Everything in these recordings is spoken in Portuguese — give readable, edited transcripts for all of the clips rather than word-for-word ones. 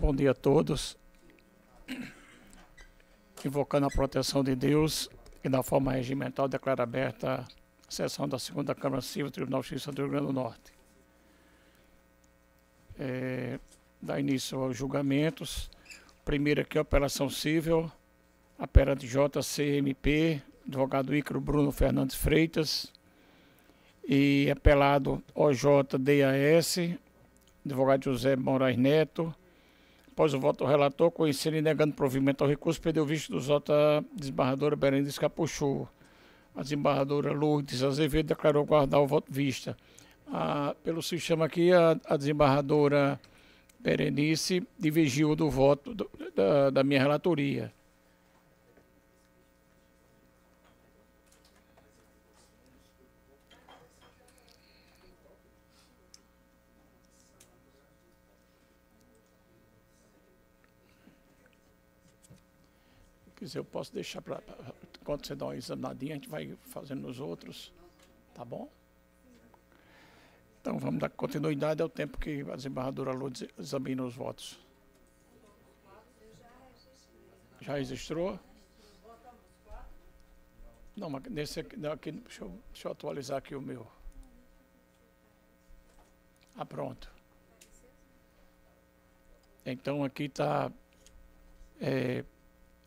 Bom dia a todos. Invocando a proteção de Deus e da forma regimental, declaro aberta a sessão da 2ª Câmara Civil do Tribunal de Justiça do Rio Grande do Norte. Dá início aos julgamentos. Primeiro aqui a operação civil, aperante JCMP, advogado Ícaro Bruno Fernandes Freitas, e apelado OJDAS, advogado José Moraes Neto. Após o voto do relator, conhecendo e negando provimento ao recurso, perdeu o visto dos votos a desembargadora Berenice Capuchu. A desembargadora Lourdes Azevedo declarou guardar o voto vista. Pelo sistema aqui, a desembargadora Berenice divergiu do voto da minha relatoria. Se quiser, eu posso deixar para... Enquanto você dá uma examinadinha, a gente vai fazendo nos outros. Tá bom? Então, vamos dar continuidade ao tempo que a desembargadora Lourdes examina os votos. Já registrou? Não, mas nesse aqui deixa eu atualizar aqui o meu. Pronto. Então, aqui está...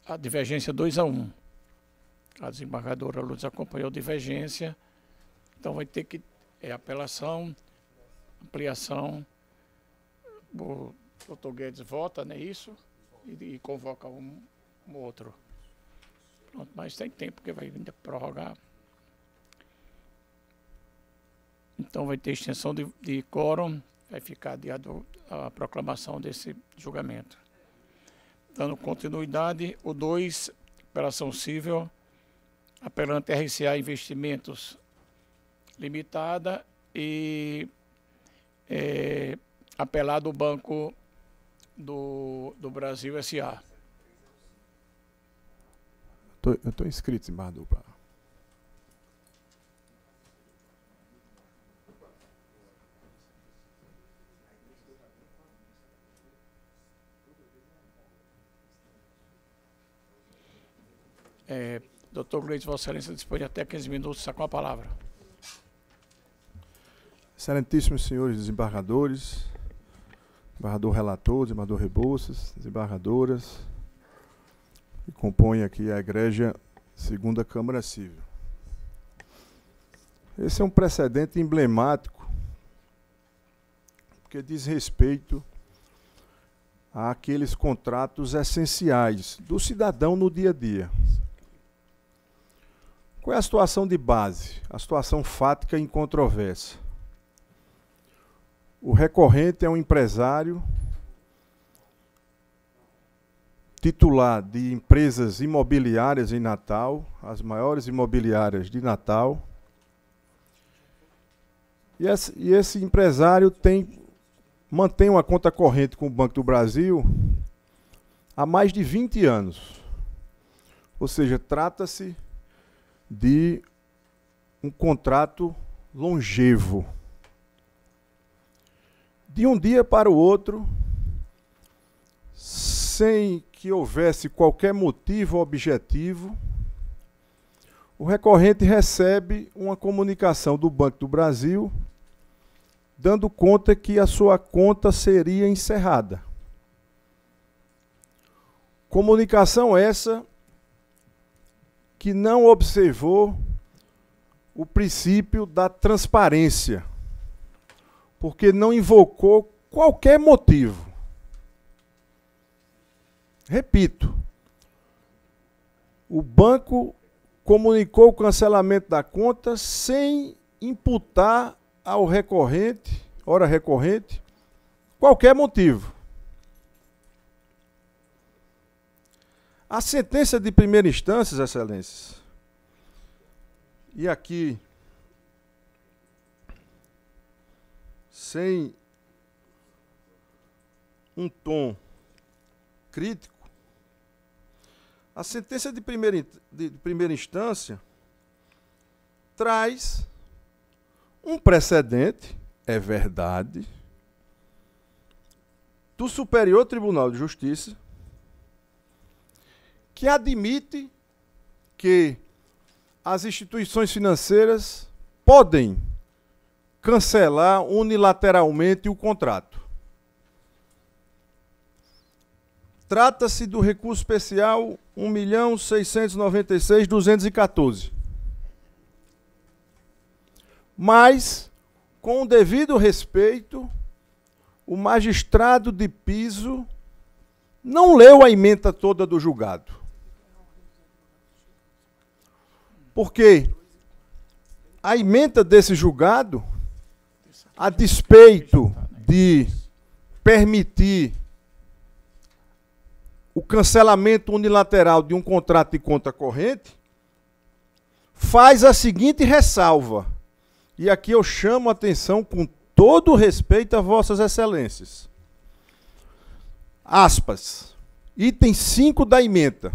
a divergência 2-1. A desembargadora Lourdes acompanhou a divergência, então vai ter que apelação, ampliação. O doutor Guedes vota, não é isso? E convoca um outro. Pronto, mas tem tempo, porque vai ainda prorrogar. Então vai ter extensão de quórum, vai ficar adiado a proclamação desse julgamento. Dando continuidade, o 2, operação civil, apelante RCA Investimentos Limitada e apelado o Banco do Brasil S.A. Eu estou inscrito, desembargador. Doutor Gleides, Vossa Excelência dispõe de até 15 minutos, está com a palavra. Excelentíssimos senhores desembargadores, desembargador relator, desembargador Rebouças, desembargadoras, que compõem aqui a egrégia 2ª Câmara Civil. Esse é um precedente emblemático, porque diz respeito àqueles contratos essenciais do cidadão no dia a dia. Qual é a situação de base? A situação fática e incontroversa. O recorrente é um empresário titular de empresas imobiliárias em Natal, as maiores imobiliárias de Natal. E esse empresário mantém uma conta corrente com o Banco do Brasil há mais de 20 anos. Ou seja, trata-se de um contrato longevo. De um dia para o outro, sem que houvesse qualquer motivo objetivo, o recorrente recebe uma comunicação do Banco do Brasil dando conta que a sua conta seria encerrada. Comunicação essa que não observou o princípio da transparência, porque não invocou qualquer motivo. Repito, o banco comunicou o cancelamento da conta sem imputar ao recorrente, ora recorrente, qualquer motivo. A sentença de primeira instância, excelências, e aqui, sem um tom crítico, a sentença de primeira instância traz um precedente, é verdade, do Superior Tribunal de Justiça, que admite que as instituições financeiras podem cancelar unilateralmente o contrato. Trata-se do recurso especial 1.696.214. Mas, com o devido respeito, o magistrado de piso não leu a ementa toda do julgado. Porque a ementa desse julgado, a despeito de permitir o cancelamento unilateral de um contrato de conta corrente, faz a seguinte ressalva, e aqui eu chamo a atenção com todo o respeito a vossas excelências. Aspas. Item 5 da ementa.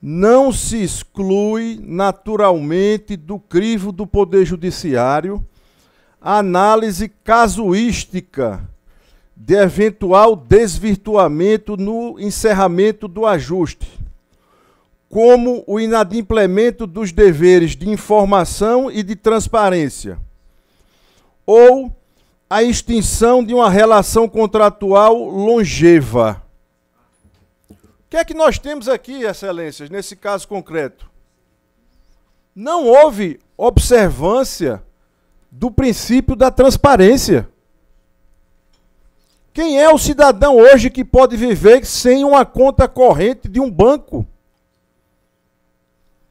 Não se exclui naturalmente do crivo do Poder Judiciário a análise casuística de eventual desvirtuamento no encerramento do ajuste, como o inadimplemento dos deveres de informação e de transparência, ou a extinção de uma relação contratual longeva. O que é que nós temos aqui, excelências, nesse caso concreto? Não houve observância do princípio da transparência. Quem é o cidadão hoje que pode viver sem uma conta corrente de um banco?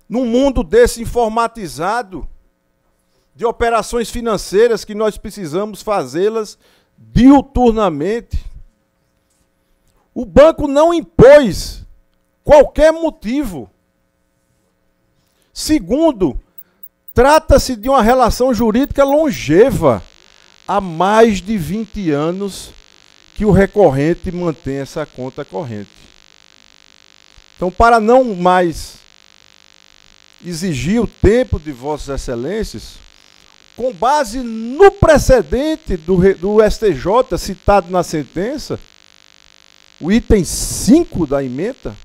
Num mundo desse informatizado, de operações financeiras que nós precisamos fazê-las diuturnamente. O banco não impôs qualquer motivo. Segundo, trata-se de uma relação jurídica longeva. Há mais de 20 anos que o recorrente mantém essa conta corrente. Então, para não mais exigir o tempo de vossas excelências, com base no precedente do STJ citado na sentença, o item 5 da ementa,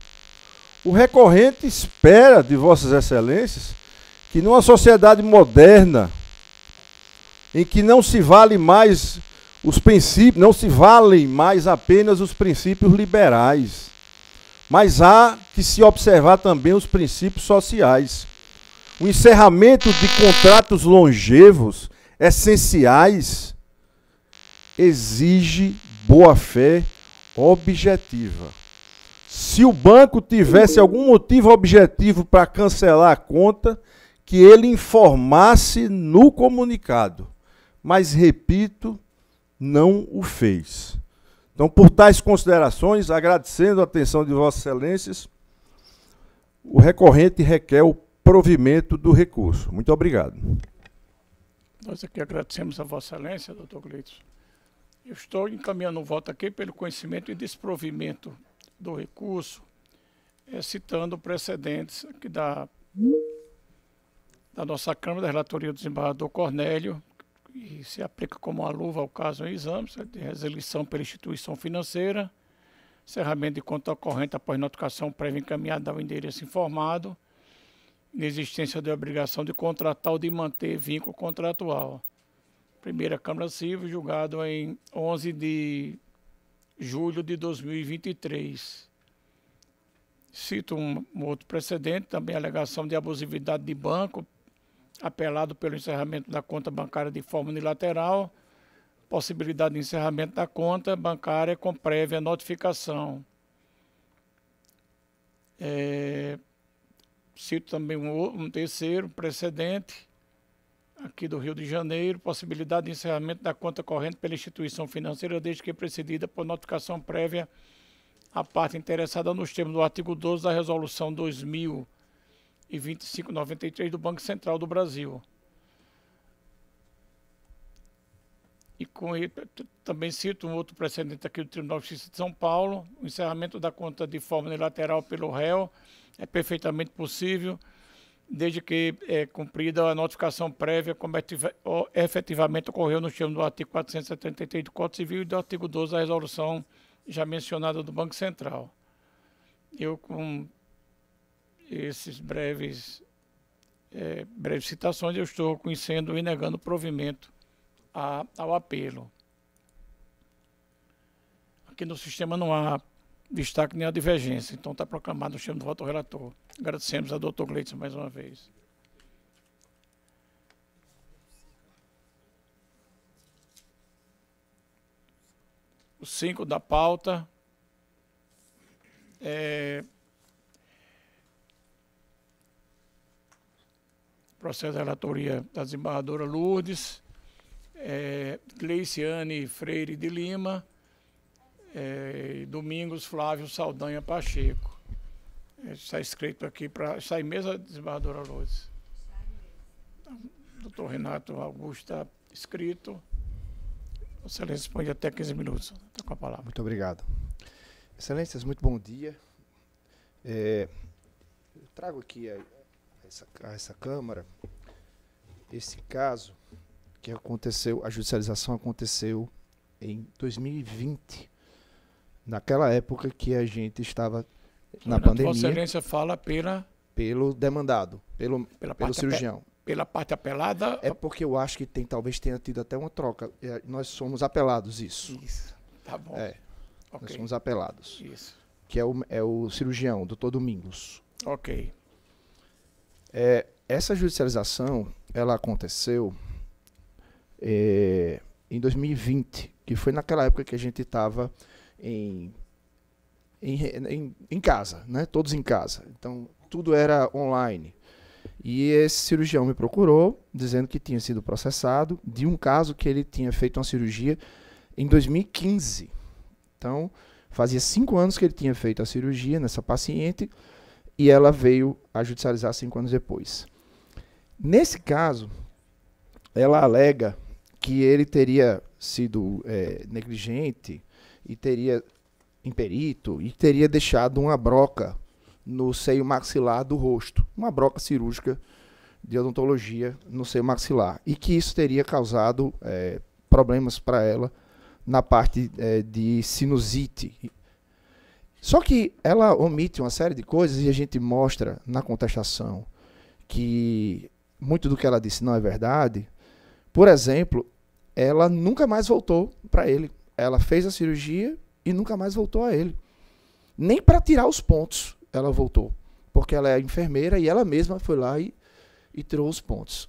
o recorrente espera de vossas excelências que numa sociedade moderna, em que não se vale mais os princípios, não se valem mais apenas os princípios liberais, mas há que se observar também os princípios sociais. O encerramento de contratos longevos, essenciais, exige boa-fé objetiva. Se o banco tivesse algum motivo objetivo para cancelar a conta, que ele informasse no comunicado. Mas, repito, não o fez. Então, por tais considerações, agradecendo a atenção de vossas excelências, o recorrente requer o provimento do recurso. Muito obrigado. Nós aqui agradecemos a vossa excelência, doutor Gleitos. Eu estou encaminhando o voto aqui pelo conhecimento e desprovimento do recurso, citando precedentes aqui da nossa Câmara, da relatoria do desembargador Cornélio, e se aplica como uma luva ao caso em exames, de resilição pela instituição financeira, encerramento de conta corrente após notificação prévia encaminhada ao endereço informado, inexistência de obrigação de contratar ou de manter vínculo contratual. Primeira Câmara Civil, julgado em 11 de julho de 2023. Cito um outro precedente, também alegação de abusividade de banco, apelado pelo encerramento da conta bancária de forma unilateral, possibilidade de encerramento da conta bancária com prévia notificação. Cito também um terceiro precedente, aqui do Rio de Janeiro, possibilidade de encerramento da conta corrente pela instituição financeira, desde que precedida por notificação prévia à parte interessada nos termos do artigo 12 da Resolução 2025/93 do Banco Central do Brasil. E com ele, também cito um outro precedente aqui do Tribunal de Justiça de São Paulo, o encerramento da conta de forma unilateral pelo réu é perfeitamente possível, desde que é cumprida a notificação prévia, como efetivamente ocorreu no termo do artigo 473 do Código Civil e do artigo 12 da resolução já mencionada do Banco Central. Eu, com esses breves citações, eu estou reconhecendo e negando o provimento ao apelo. Aqui no sistema não há destaque nem a divergência, então está proclamado o termo do voto do relator. Agradecemos ao doutor Gleidson mais uma vez. O 5 da pauta processo de relatoria da desembargadora Lourdes, Gleiciane Freire de Lima, Domingos Flávio Saldanha Pacheco. Está escrito aqui para... Está em mesa, desembargadora Lourdes? Doutor Renato Augusto está escrito. Excelência, responde até 15 minutos. Está com a palavra. Muito obrigado. Excelências, muito bom dia. Eu trago aqui a essa Câmara esse caso que aconteceu, a judicialização aconteceu em 2020, naquela época que a gente estava na pandemia. Vossa Excelência fala pelo demandado, pelo cirurgião. Pela parte apelada? É porque eu acho que talvez tenha tido até uma troca. Nós somos apelados, isso. Isso, tá bom. Okay. Nós somos apelados. Isso. Que é o cirurgião, doutor Domingos. Ok. Essa judicialização, ela aconteceu em 2020, que foi naquela época que a gente estava em casa, né? Todos em casa. Então, tudo era online. E esse cirurgião me procurou, dizendo que tinha sido processado de um caso que ele tinha feito uma cirurgia em 2015. Então, fazia 5 anos que ele tinha feito a cirurgia nessa paciente e ela veio a judicializar 5 anos depois. Nesse caso, ela alega que ele teria sido negligente e teria imperito e teria deixado uma broca no seio maxilar do rosto, uma broca cirúrgica de odontologia no seio maxilar, e que isso teria causado problemas para ela na parte de sinusite. Só que ela omite uma série de coisas e a gente mostra na contestação que muito do que ela disse não é verdade. Por exemplo, ela nunca mais voltou para ele. Ela fez a cirurgia e nunca mais voltou a ele. Nem para tirar os pontos ela voltou, porque ela é enfermeira e ela mesma foi lá e tirou os pontos.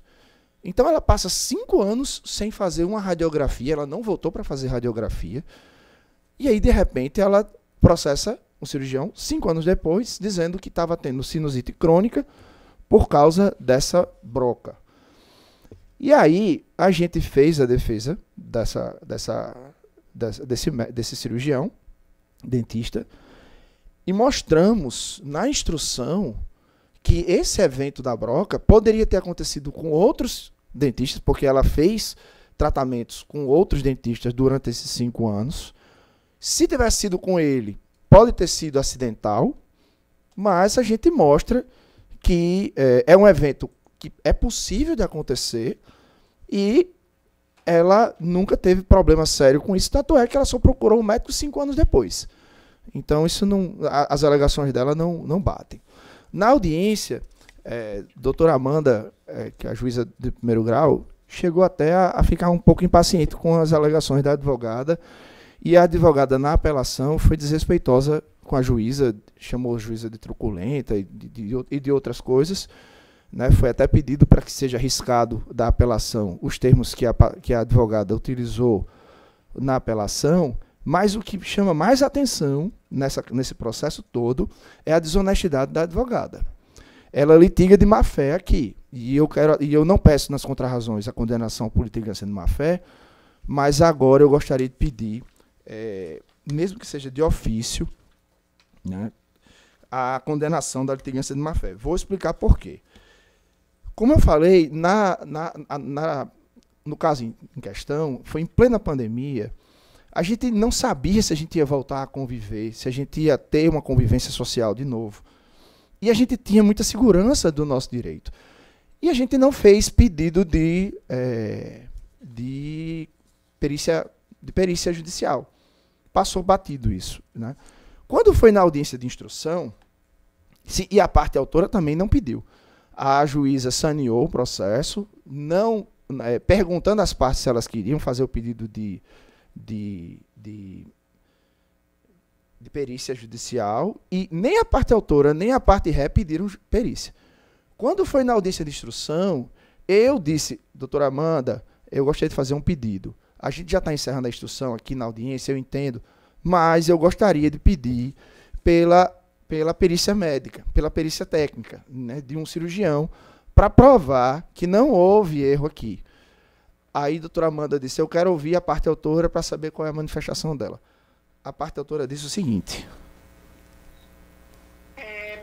Então ela passa 5 anos sem fazer uma radiografia, ela não voltou para fazer radiografia, e aí de repente ela processa um cirurgião 5 anos depois, dizendo que estava tendo sinusite crônica por causa dessa broca. E aí a gente fez a defesa desse cirurgião, dentista, e mostramos na instrução que esse evento da broca poderia ter acontecido com outros dentistas, porque ela fez tratamentos com outros dentistas durante esses 5 anos. Se tivesse sido com ele, pode ter sido acidental, mas a gente mostra que é um evento que é possível de acontecer e ela nunca teve problema sério com isso, tanto é que ela só procurou o médico 5 anos depois. Então, isso não, as alegações dela não batem. Na audiência, doutora Amanda, que é a juíza de primeiro grau, chegou até a ficar um pouco impaciente com as alegações da advogada, e a advogada, na apelação, foi desrespeitosa com a juíza, chamou a juíza de truculenta e de outras coisas. Né? Foi até pedido para que seja arriscado da apelação os termos que a advogada utilizou na apelação. Mas o que chama mais atenção nesse processo todo é a desonestidade da advogada. Ela litiga de má-fé aqui. E eu não peço nas contrarrazões a condenação por litigância de má-fé, mas agora eu gostaria de pedir, mesmo que seja de ofício, né, a condenação da litigância de má-fé. Vou explicar por quê. Como eu falei, no caso em questão, foi em plena pandemia. A gente não sabia se a gente ia voltar a conviver, se a gente ia ter uma convivência social de novo. E a gente tinha muita segurança do nosso direito. E a gente não fez pedido de perícia judicial. Passou batido isso, né? Quando foi na audiência de instrução, e a parte autora também não pediu, a juíza saneou o processo, não, perguntando às partes se elas queriam fazer o pedido de perícia judicial, e nem a parte autora, nem a parte ré pediram perícia. Quando foi na audiência de instrução, eu disse, doutora Amanda, eu gostaria de fazer um pedido. A gente já está encerrando a instrução aqui na audiência, eu entendo, mas eu gostaria de pedir pela perícia médica, pela perícia técnica, né, de um cirurgião, para provar que não houve erro aqui. Aí a doutora Amanda disse, eu quero ouvir a parte autora para saber qual é a manifestação dela. A parte autora disse o seguinte.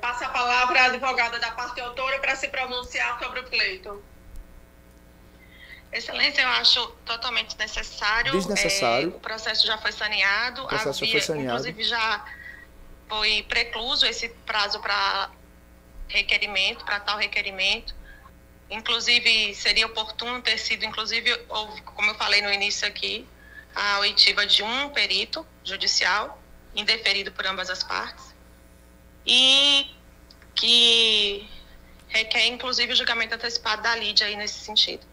Passa a palavra à advogada da parte autora para se pronunciar sobre o pleito. Excelência, eu acho totalmente necessário. Desnecessário. O processo já foi saneado. Inclusive, já foi precluso esse prazo para requerimento, para tal requerimento. Inclusive, seria oportuno ter sido, como eu falei no início aqui, a oitiva de um perito judicial, indeferido por ambas as partes, e que requer, inclusive, o julgamento antecipado da Lídia aí nesse sentido.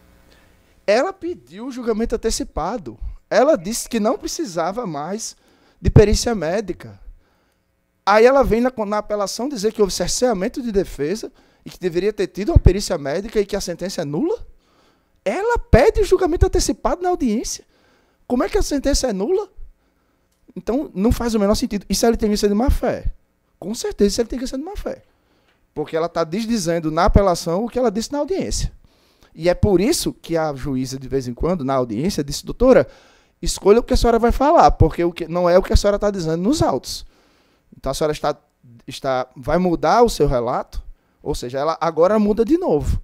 Ela pediu o julgamento antecipado. Ela disse que não precisava mais de perícia médica. Aí ela vem na apelação dizer que houve cerceamento de defesa e que deveria ter tido uma perícia médica e que a sentença é nula. Ela pede o julgamento antecipado na audiência. Como é que a sentença é nula? Então, não faz o menor sentido. Isso ela tem que ser de má fé. Com certeza, isso ela tem que ser de má fé. Porque ela está desdizendo na apelação o que ela disse na audiência. E é por isso que a juíza, de vez em quando, na audiência, disse, doutora, escolha o que a senhora vai falar, porque não é o que a senhora está dizendo nos autos. Então, a senhora vai mudar o seu relato, ou seja, ela agora muda de novo.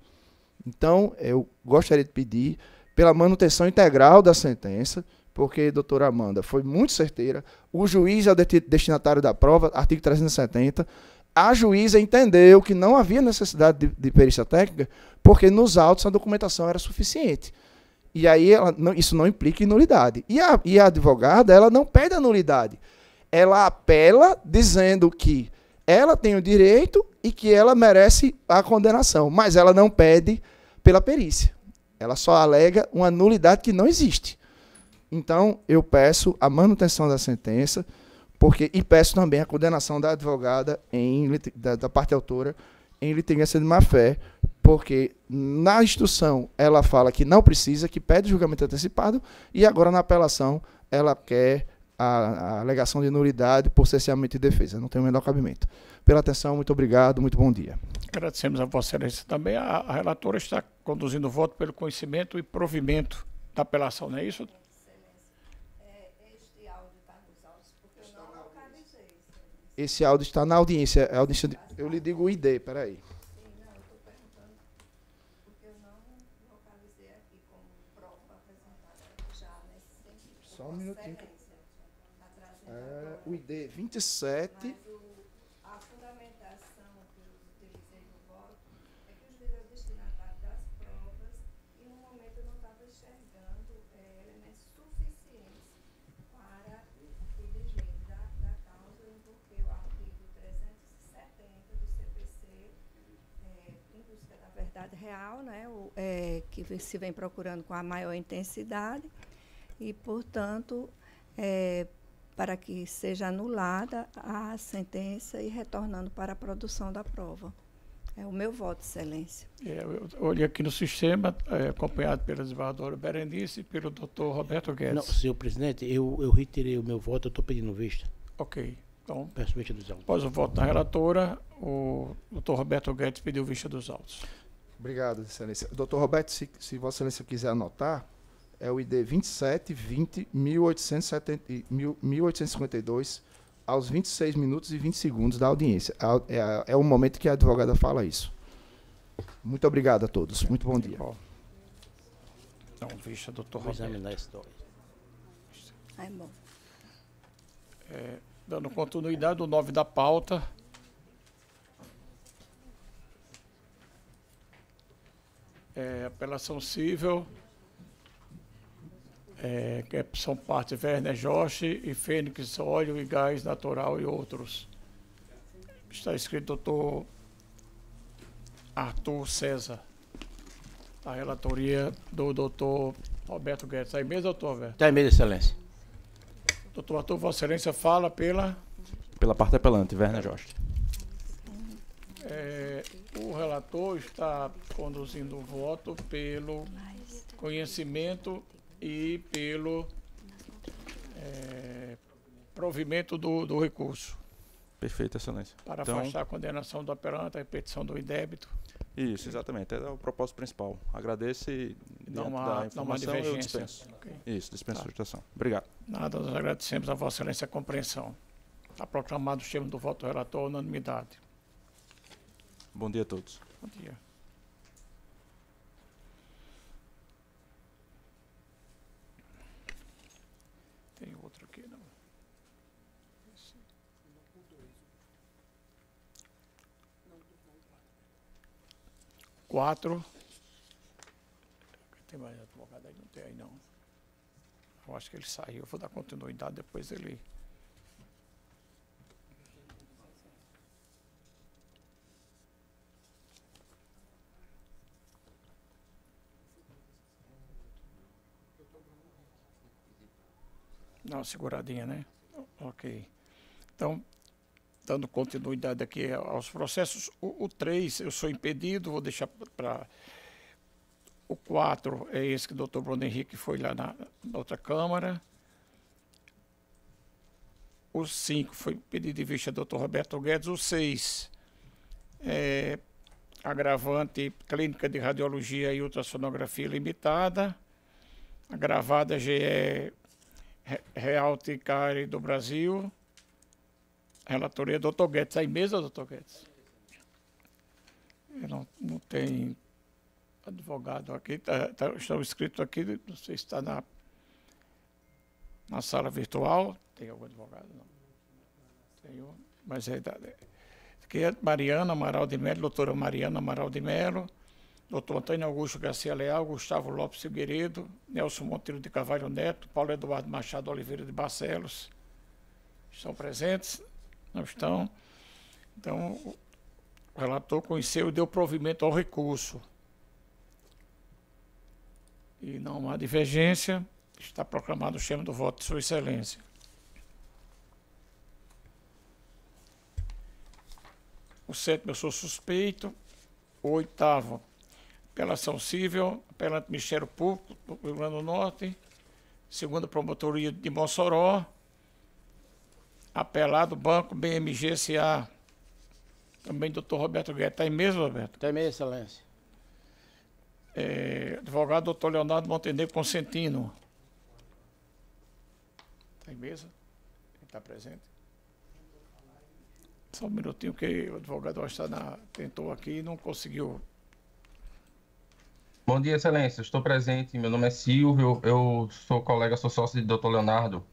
Então, eu gostaria de pedir pela manutenção integral da sentença, porque, doutora Amanda, foi muito certeira. O juiz é o destinatário da prova, artigo 370. A juíza entendeu que não havia necessidade de perícia técnica, porque nos autos a documentação era suficiente. E aí isso não implica em nulidade. E a advogada, ela não pede a nulidade. Ela apela dizendo que ela tem o direito e que ela merece a condenação, mas ela não pede pela perícia. Ela só alega uma nulidade que não existe. Então, eu peço a manutenção da sentença, e peço também a condenação da advogada, da parte autora, em litigância de má-fé, porque na instrução ela fala que não precisa, que pede julgamento antecipado, e agora na apelação ela quer a alegação de nulidade por cerceamento de defesa. Não tem o menor cabimento. Pela atenção, muito obrigado, muito bom dia. Agradecemos a Vossa Excelência também. A relatora está conduzindo o voto pelo conhecimento e provimento da apelação, não é isso? Esse áudio está na audiência. Eu lhe digo o ID, peraí. Não, eu estou perguntando porque eu não localizei aqui como prova apresentada já nesse sentido. Só um minutinho. O ID 27. Mas a fundamentação que eu utilizei no voto é que o juiz é o destinatário das provas e no momento eu não estava enxergando elementos suficientes para o desvio da causa, porque o artigo 370 do CPC, em busca da verdade real, né, que se vem procurando com a maior intensidade e, portanto, para que seja anulada a sentença e retornando para a produção da prova. É o meu voto, Excelência. Eu olhei aqui no sistema, acompanhado pela desembargadora Berenice e pelo doutor Roberto Guedes. Não, senhor presidente, eu retirei o meu voto, eu estou pedindo vista. Ok. Então, peço vista dos autos. após o voto da relatora, o doutor Roberto Guedes pediu vista dos autos. Obrigado, Excelência. Doutor Roberto, se Vossa Excelência quiser anotar, é o ID 27-20-1852, aos 26 minutos e 20 segundos da audiência. É o momento que a advogada fala isso. Muito obrigado a todos. Muito bom dia. Então, vista, doutor Vou Roberto. examinar esse dólar. É bom. Dando continuidade, o 9 da pauta. apelação civil, que são partes Werner Joshi e Fênix Óleo e Gás Natural e outros. Está escrito doutor Arthur César. A relatoria do doutor Roberto Guedes. Aí mesmo, doutor Roberto? Está aí mesmo, excelência. Doutor Arthur, Vossa Excelência fala pela parte apelante, Werner Jost. O relator está conduzindo o voto pelo conhecimento e pelo provimento do recurso. Perfeito, excelência. Para afastar a condenação do apelante, a repetição do indébito. Isso, exatamente. É o propósito principal. Agradeço e da informação eu dispenso. Okay. Isso, dispenso a sustentação. Obrigado. Nada, nós agradecemos a Vossa Excelência a compreensão. Está proclamado o termo do voto do relator à unanimidade. Bom dia a todos. Bom dia. Tem outro aqui, não? Esse. 4. Tem mais advogado aí? Não tem aí, não. Eu acho que ele saiu. Eu vou dar continuidade, depois ele... Não, seguradinha, né? Ok. Então, dando continuidade aqui aos processos, o 3 eu sou impedido, vou deixar para... O 4 é esse que o doutor Bruno Henrique foi lá na outra Câmara. O 5 foi pedido de vista do doutor Roberto Guedes. O 6 é agravante Clínica de Radiologia e Ultrassonografia Limitada. Agravada GE Realty Care do Brasil. Relatoria do Dr. Guedes. Aí mesmo, doutor Guedes? Não tem advogado aqui. Estão escritos aqui, não sei se está na sala virtual. Tem algum advogado? Não. Tem, mas aqui é Mariana Amaral de Melo, doutora Mariana Amaral de Melo, doutor Antônio Augusto Garcia Leal, Gustavo Lopes Figueiredo, Nelson Monteiro de Carvalho Neto, Paulo Eduardo Machado Oliveira de Barcelos. Estão presentes? Não estão? Então, o relator conheceu e deu provimento ao recurso. E não há divergência, está proclamado o termo do voto de Sua Excelência. O 7º, eu sou suspeito. O 8º, apelação civil, apelante Ministério Público do Rio Grande do Norte, 2ª Promotoria de Mossoró, apelado Banco BMG S.A. Também doutor Roberto Guedes. Está aí mesmo, Roberto? Está aí mesmo, excelência. Advogado doutor Leonardo Montenegro Consentino. Está aí mesmo? Ele está presente? Só um minutinho que o advogado tentou aqui e não conseguiu. Bom dia, excelência. Estou presente. Meu nome é Silvio. Eu sou colega, sou sócio de doutor Leonardo.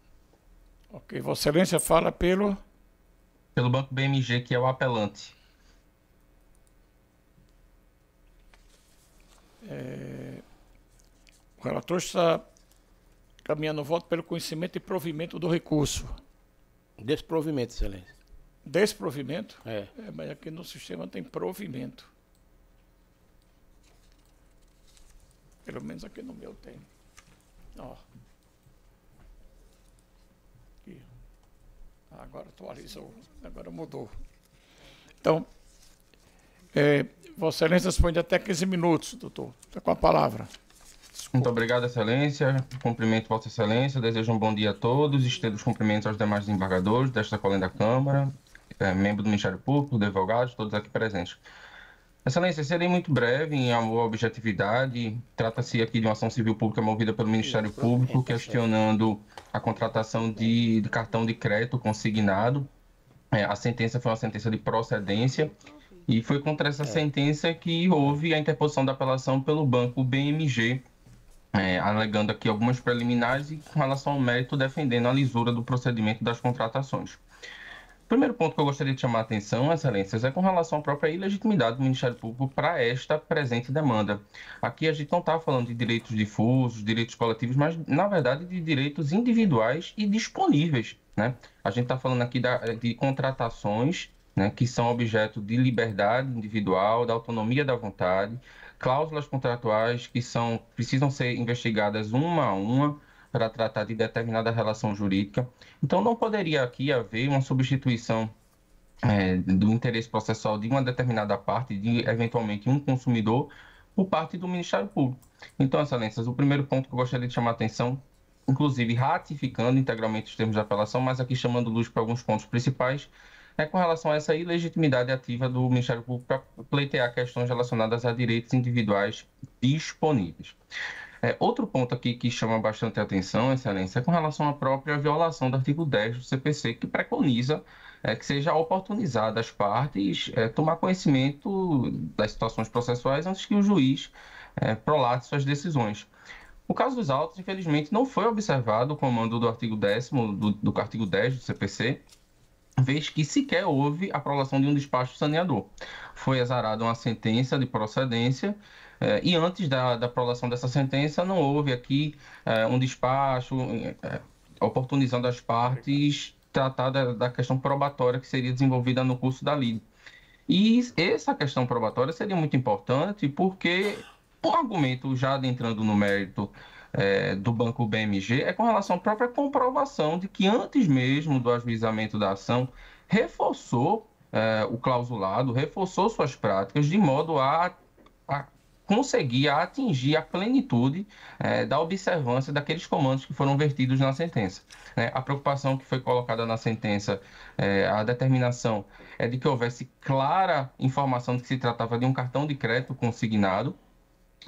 Ok. Vossa Excelência fala pelo Banco BMG, que é o apelante. O relator está caminhando o voto pelo conhecimento e provimento do recurso. Desprovimento, excelência. Desprovimento? Mas aqui no sistema tem provimento. Pelo menos aqui no meu tem. Ó. Aqui. Agora atualizou. Agora mudou. Então, Vossa Excelência responde até 15 minutos, doutor. Está com a palavra. Desculpa. Muito obrigado, excelência. Cumprimento Vossa Excelência. Desejo um bom dia a todos. Estendo os cumprimentos aos demais desembargadores desta colênia da Câmara, membro do Ministério Público, advogados, todos aqui presentes. Excelência, serei muito breve em amor à objetividade. Trata-se aqui de uma ação civil pública movida pelo Ministério Público, questionando a contratação de cartão de crédito consignado. A sentença foi uma sentença de procedência e foi contra essa sentença que houve a interposição da apelação pelo Banco BMG, alegando aqui algumas preliminares e com relação ao mérito defendendo a lisura do procedimento das contratações. primeiro ponto que eu gostaria de chamar a atenção, excelências, é com relação à própria ilegitimidade do Ministério Público para esta presente demanda. Aqui a gente não está falando de direitos difusos, direitos coletivos, mas, na verdade, de direitos individuais e disponíveis, né? A gente está falando aqui de contratações, né, que são objeto de liberdade individual, da autonomia da vontade, cláusulas contratuais que precisam ser investigadas uma a uma para tratar de determinada relação jurídica. Então, não poderia aqui haver uma substituição do interesse processual de uma determinada parte, de eventualmente um consumidor, por parte do Ministério Público. Então, excelências, o primeiro ponto que eu gostaria de chamar a atenção, inclusive ratificando integralmente os termos de apelação, mas aqui chamando luz para alguns pontos principais, é com relação a essa ilegitimidade ativa do Ministério Público para pleitear questões relacionadas a direitos individuais disponíveis. Outro ponto aqui que chama bastante atenção, excelência, é com relação à própria violação do artigo 10 do CPC, que preconiza que seja oportunizada às partes tomar conhecimento das situações processuais antes que o juiz prolate suas decisões. O caso dos autos, infelizmente, não foi observado o comando do artigo 10º do artigo 10 do CPC, vez que sequer houve a prolação de um despacho saneador. Foi exarada uma sentença de procedência e antes da prolação dessa sentença não houve aqui um despacho oportunizando as partes tratar da questão probatória que seria desenvolvida no curso da lide. E essa questão probatória seria muito importante porque o argumento, já adentrando no mérito do Banco BMG, é com relação à própria comprovação de que antes mesmo do ajuizamento da ação, reforçou o clausulado, reforçou suas práticas de modo a conseguir atingir a plenitude da observância daqueles comandos que foram vertidos na sentença. A preocupação que foi colocada na sentença, a determinação é de que houvesse clara informação de que se tratava de um cartão de crédito consignado,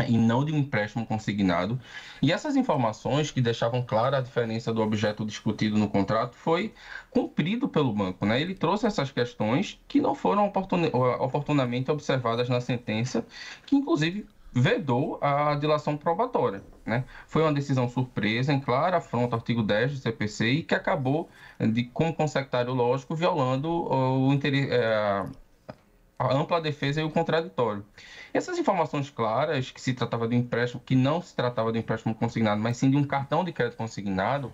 e não de um empréstimo consignado. E essas informações que deixavam clara a diferença do objeto discutido no contrato foi cumprido pelo banco, né? Ele trouxe essas questões que não foram oportunamente observadas na sentença, que inclusive vedou a dilação probatória, né? Foi uma decisão surpresa, em clara afronta ao artigo 10 do CPC e que acabou, como consectário lógico, violando o interesse, a ampla defesa e o contraditório. Essas informações claras, que se tratava de um empréstimo, que não se tratava de um empréstimo consignado, mas sim de um cartão de crédito consignado,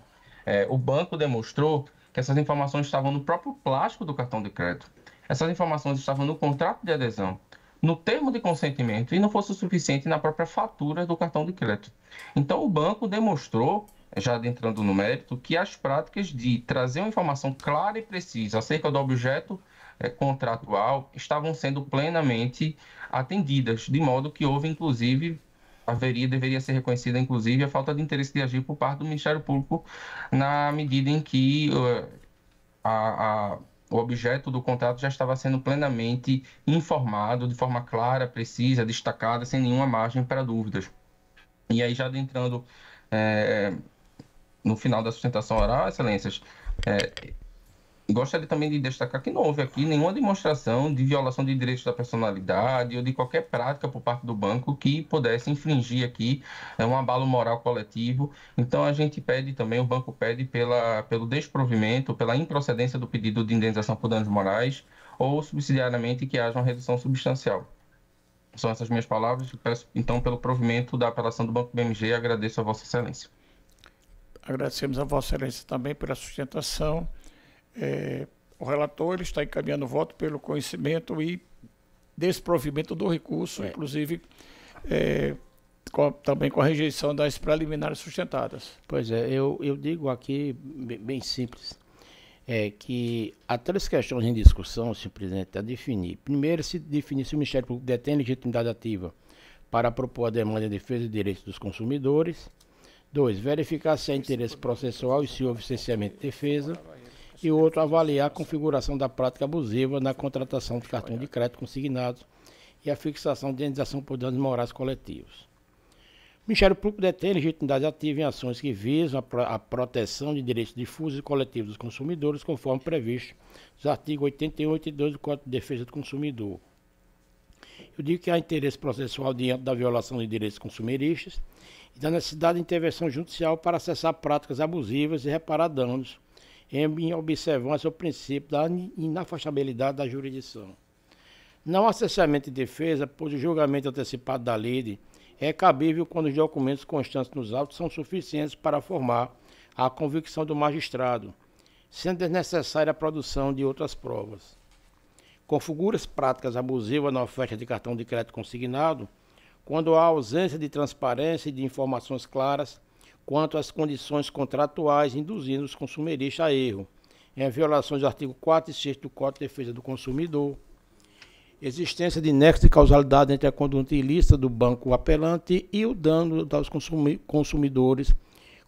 o banco demonstrou que essas informações estavam no próprio plástico do cartão de crédito. Essas informações estavam no contrato de adesão, no termo de consentimento, e não fosse o suficiente na própria fatura do cartão de crédito. Então, o banco demonstrou, já adentrando no mérito, que as práticas de trazer uma informação clara e precisa acerca do objeto contratual estavam sendo plenamente atendidas, de modo que houve, inclusive, deveria ser reconhecida, inclusive, a falta de interesse de agir por parte do Ministério Público na medida em que o objeto do contrato já estava sendo plenamente informado, de forma clara, precisa, destacada, sem nenhuma margem para dúvidas. E aí, já adentrando no final da sustentação oral, excelências, gostaria também de destacar que não houve aqui nenhuma demonstração de violação de direitos da personalidade ou de qualquer prática por parte do banco que pudesse infringir aqui um abalo moral coletivo. Então, a gente pede também, o banco pede pelo desprovimento, pela improcedência do pedido de indenização por danos morais ou, subsidiariamente, que haja uma redução substancial. São essas minhas palavras e peço, então, pelo provimento da apelação do Banco BMG e agradeço a Vossa Excelência. Agradecemos a Vossa Excelência também pela sustentação. O relator ele está encaminhando o voto pelo conhecimento e desprovimento do recurso, inclusive também com a rejeição das preliminares sustentadas. Pois é, eu digo aqui bem simples, que há 3 questões em discussão, senhor presidente, a definir. Primeiro, se definir se o Ministério Público detém legitimidade ativa para propor a demanda de defesa de direitos dos consumidores. 2, verificar se há interesse processual e se houve cerceamento de defesa. E o outro, avaliar a configuração da prática abusiva na contratação de cartão de crédito consignados e a fixação de indenização por danos morais coletivos. O Ministério Público detém legitimidade ativa em ações que visam a proteção de direitos difusos e coletivos dos consumidores, conforme previsto nos artigos 81 e 82 do Código de Defesa do Consumidor. Eu digo que há interesse processual diante da violação de direitos consumeristas e da necessidade de intervenção judicial para cessar práticas abusivas e reparar danos em observância ao princípio da inafastabilidade da jurisdição. Não há cessamento de defesa, pois o julgamento antecipado da lide é cabível quando os documentos constantes nos autos são suficientes para formar a convicção do magistrado, sendo desnecessária a produção de outras provas. Configura-se práticas abusivas na oferta de cartão de crédito consignado, quando há ausência de transparência e de informações claras quanto às condições contratuais, induzindo os consumeristas a erro, em violações do artigo 4 e 6 do Código de Defesa do Consumidor, existência de nexo de causalidade entre a conduta ilícita do banco apelante e o dano aos consumidores,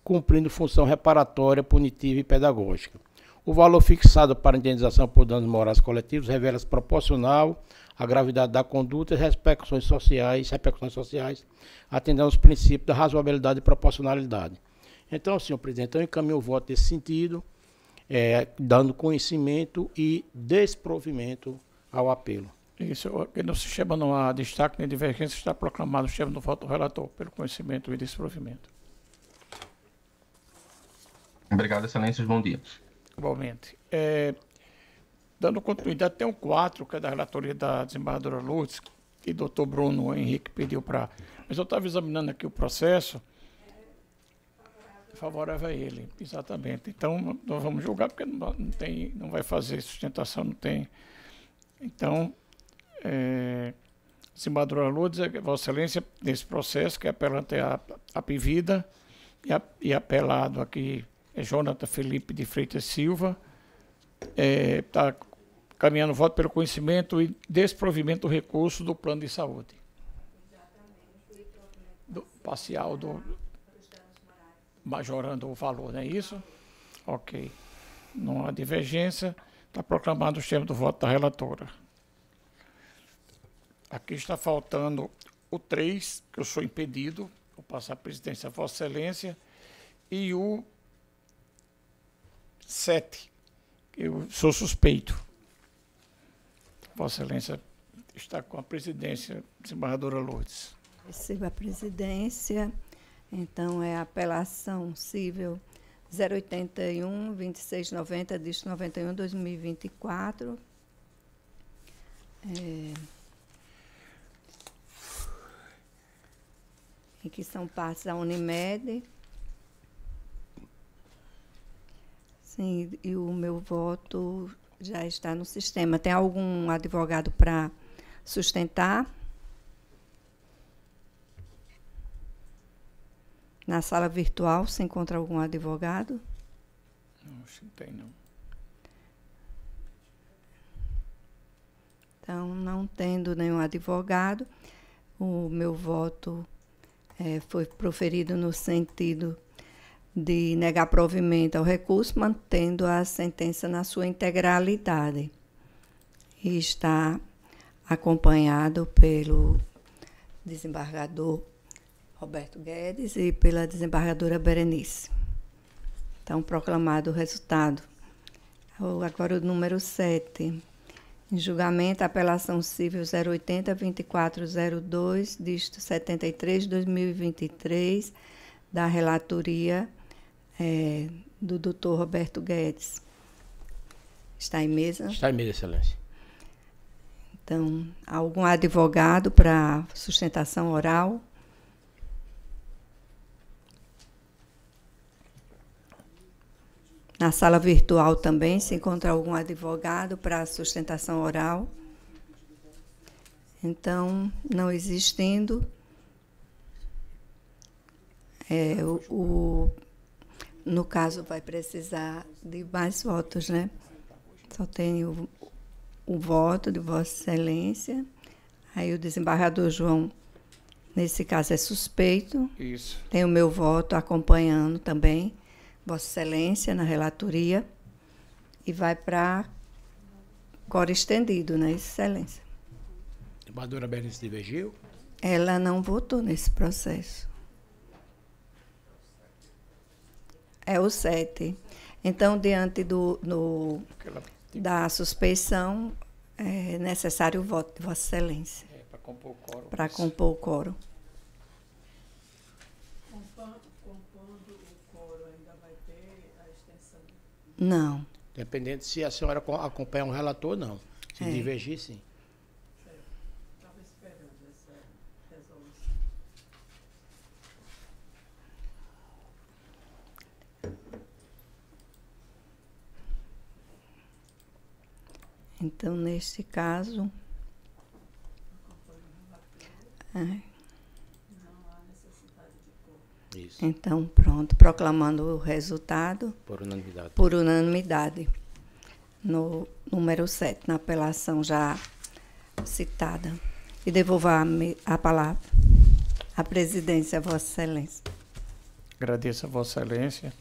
cumprindo função reparatória, punitiva e pedagógica. O valor fixado para indenização por danos morais coletivos revela-se proporcional à gravidade da conduta e repercussões sociais, atendendo aos princípios da razoabilidade e proporcionalidade. Então, senhor presidente, eu encaminho o voto nesse sentido, dando conhecimento e desprovimento ao apelo. Isso, no sistema não há destaque nem divergência, está proclamado o sistema do voto do relator, pelo conhecimento e desprovimento. Obrigado, excelências, bom dia. Igualmente. Dando continuidade, tem um 4, que é da relatoria da desembargadora Lourdes, que o doutor Bruno Henrique pediu para... Mas eu estava examinando aqui o processo, favorável a ele, exatamente. Então, nós vamos julgar, porque não vai fazer sustentação, não tem... Então, desembargadora Lourdes, Vossa Excelência, nesse processo, que é apelante a Pivida, e apelado aqui é Jonathan Felipe de Freitas Silva, está caminhando o voto pelo conhecimento e desprovimento do recurso do plano de saúde. Parcial majorando o valor, não é isso? Ok. Não há divergência. Está proclamado o sistema do voto da relatora. Aqui está faltando o 3, que eu sou impedido, vou passar a presidência a Vossa Excelência, e o 7, que eu sou suspeito. Vossa Excelência está com a presidência, desembargadora Lourdes. Recebo a presidência, então é a apelação civil 081-2690, dígito 91-2024. Em que são partes da Unimed. Sim, e o meu voto já está no sistema. Tem algum advogado para sustentar? Na sala virtual se encontra algum advogado? Não, acho que não tem, não. Então, não tendo nenhum advogado, o meu voto foi proferido no sentido de negar provimento ao recurso, mantendo a sentença na sua integralidade. E está acompanhado pelo desembargador Roberto Guedes e pela desembargadora Berenice. Então, proclamado o resultado. Agora o número 7. Em julgamento, apelação civil 080-2402, dígito 73-2023, da relatoria do doutor Roberto Guedes. Está em mesa? Está em mesa, excelência. Então, algum advogado para sustentação oral? Na sala virtual também se encontra algum advogado para sustentação oral? Então, não existindo, no caso vai precisar de mais votos, né? Só tem o voto de Vossa Excelência. Aí o desembargador João, nesse caso, é suspeito. Isso. Tem o meu voto acompanhando também. Vossa Excelência, na relatoria, e vai para coro estendido, né, Excelência? Desembargadora Berenice divergiu? Ela não votou nesse processo. É o 7. Então, diante da suspeição, é necessário o voto de Vossa Excelência. Para compor o quórum. Para compor o quórum. Não. Dependendo se a senhora acompanha um relator ou não. Se divergir, sim. Estava esperando essa resolução. Então, neste caso... Isso. Então, pronto, proclamando o resultado por unanimidade. Por unanimidade. No número 7, na apelação já citada. E devolvo a palavra à presidência, a Vossa Excelência. Agradeço a Vossa Excelência.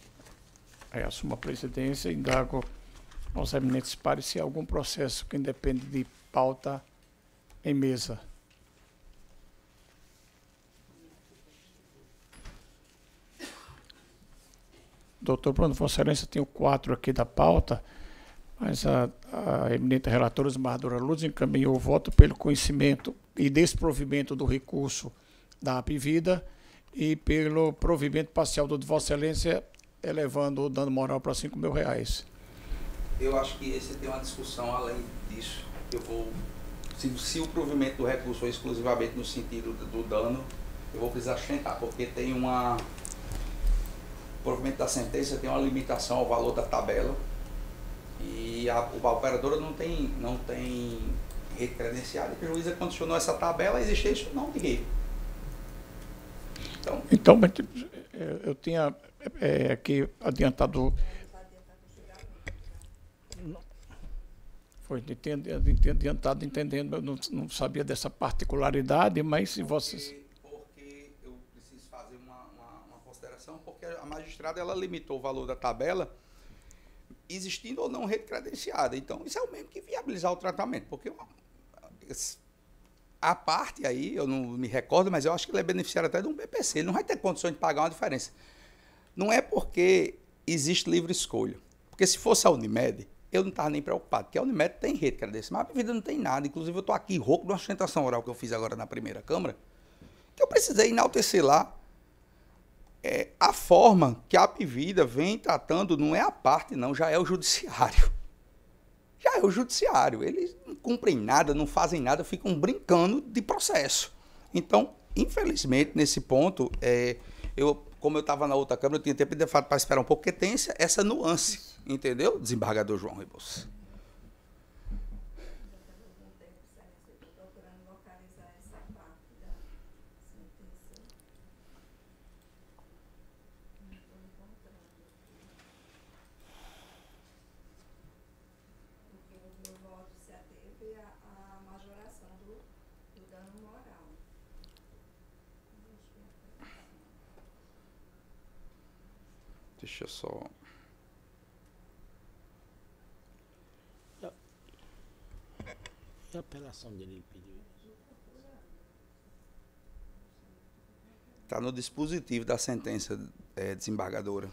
Assumo a presidência e indago aos eminentes pares se há algum processo que independe de pauta em mesa. Doutor Bruno, Vossa Excelência, tenho 4 aqui da pauta, mas a eminente relatora, desembargadora Lourdes, encaminhou o voto pelo conhecimento e desprovimento do recurso da Apvida e pelo provimento parcial do de Vossa Excelência, elevando o dano moral para R$5 mil. Eu acho que esse tem uma discussão além disso. Eu vou, se o provimento do recurso for exclusivamente no sentido do dano, eu vou precisar sustentar, porque tem uma... O provimento da sentença tem uma limitação ao valor da tabela e a operadora não tem rede credenciada. A juíza condicionou essa tabela a existir isso não de rede. Então, eu tinha aqui adiantado... Foi adiantado entendendo, eu não sabia dessa particularidade, mas se vocês... Porque eu preciso fazer uma consideração, porque a magistrada ela limitou o valor da tabela existindo ou não rede credenciada. Então, isso é o mesmo que viabilizar o tratamento, porque a parte aí, eu não me recordo, mas eu acho que ele é beneficiário até de um BPC, ele não vai ter condições de pagar uma diferença. Não é porque existe livre escolha, porque se fosse a Unimed, eu não estava nem preocupado, porque a Unimed tem rede credenciada, mas a minha vida não tem nada. Inclusive, eu estou aqui rouco de uma sustentação oral que eu fiz agora na primeira Câmara, que eu precisei enaltecer lá a forma que a Apvida vem tratando, não é a parte, não, já é o judiciário. Já é o judiciário. Eles não cumprem nada, não fazem nada, ficam brincando de processo. Então, infelizmente, nesse ponto, como eu estava na outra Câmara, eu tinha tempo de fato para esperar um pouco, porque tem essa nuance, entendeu, desembargador João Rebouças? Deixa eu só... E a apelação dele pediu? Está no dispositivo da sentença desembargadora.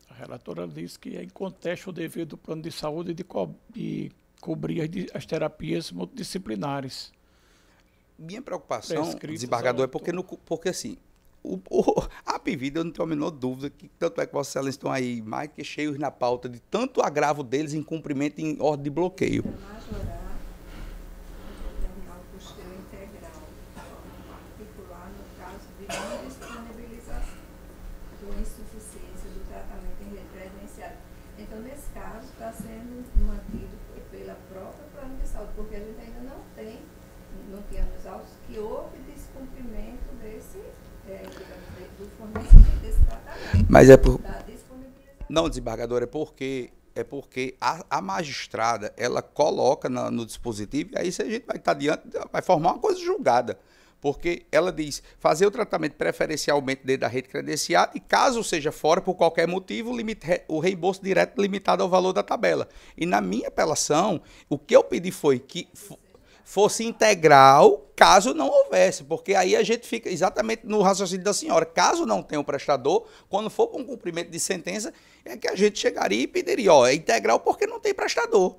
A relatora diz que é inconteste o dever do plano de saúde de cobrir as terapias multidisciplinares. Minha preocupação, desembargador, é porque assim, a Apvida, eu não tenho a menor dúvida, que tanto é que Vossa Excelência estão aí mais que cheios na pauta de tanto agravo deles em cumprimento em ordem de bloqueio. Então, nesse caso, está sendo mantido pela própria plano de saúde, porque a gente ainda não tínhamos autos que houve descumprimento do fornecimento desse tratamento. Mas não, desembargador, é porque a magistrada, ela coloca no dispositivo, e aí se a gente vai estar diante, vai formar uma coisa julgada. Porque ela diz, fazer o tratamento preferencialmente dentro da rede credenciada e, caso seja fora, por qualquer motivo, o reembolso direto limitado ao valor da tabela. E na minha apelação, o que eu pedi foi que fosse integral, caso não houvesse. Porque aí a gente fica exatamente no raciocínio da senhora. Caso não tenha um prestador, quando for para um cumprimento de sentença, é que a gente chegaria e pediria, é integral porque não tem prestador.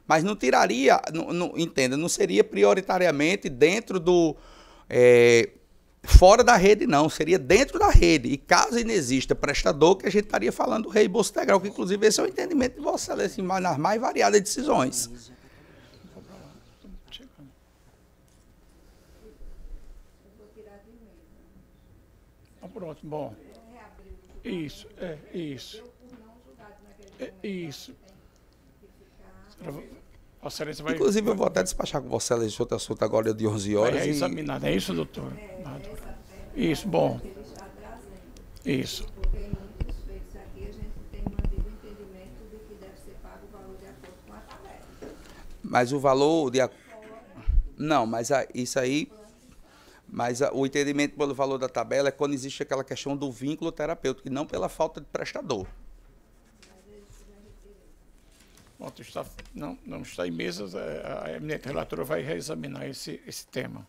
Mas não tiraria, entenda, não seria prioritariamente dentro do... fora da rede, não. Seria dentro da rede. E caso ainda exista prestador, que a gente estaria falando do reembolso integral, que inclusive esse é o entendimento de Vossa Excelência nas mais variadas decisões. Pronto, bom. Isso, isso. Isso. Vossa Excelência vai... Inclusive, eu vou até despachar com Vossa Excelência outro assunto agora de 11 horas. É examinado, é isso, doutor? Isso, bom. Isso. Porque em muitos feitos aqui a gente tem mantido o entendimento de que deve ser pago o valor de acordo com a tabela. Mas o valor de... Não, mas isso aí... Mas o entendimento pelo valor da tabela é quando existe aquela questão do vínculo terapêutico, e não pela falta de prestador. Pronto, não está em mesa, a eminente relatora vai reexaminar esse tema.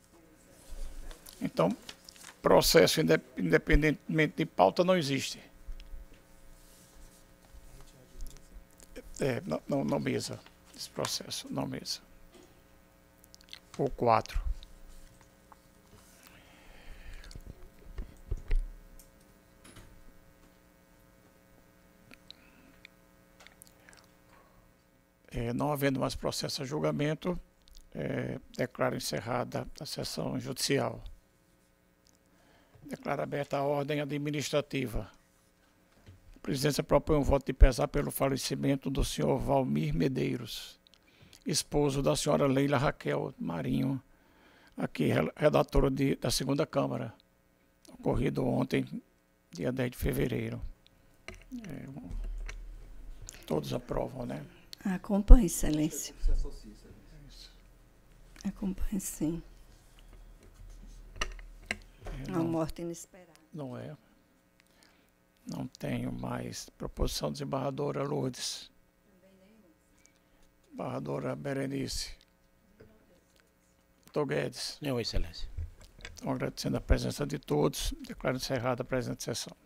Então, processo independentemente de pauta não existe. Não mesa, esse processo, não mesa. O 4. Não havendo mais processo a julgamento, declaro encerrada a sessão judicial. Declaro aberta a ordem administrativa. A presidência propõe um voto de pesar pelo falecimento do senhor Valmir Medeiros, esposo da senhora Leila Raquel Marinho, aqui redatora da segunda Câmara, ocorrido ontem, dia 10 de fevereiro. Todos aprovam, né? Acompanhe, Excelência. Acompanhe, sim. Uma morte inesperada. Não é. Não tenho mais proposição desembargadora Lourdes. Embargadora Berenice. Doutor Guedes. Não, Excelência. Então, agradecendo a presença de todos, declaro encerrada a presente sessão.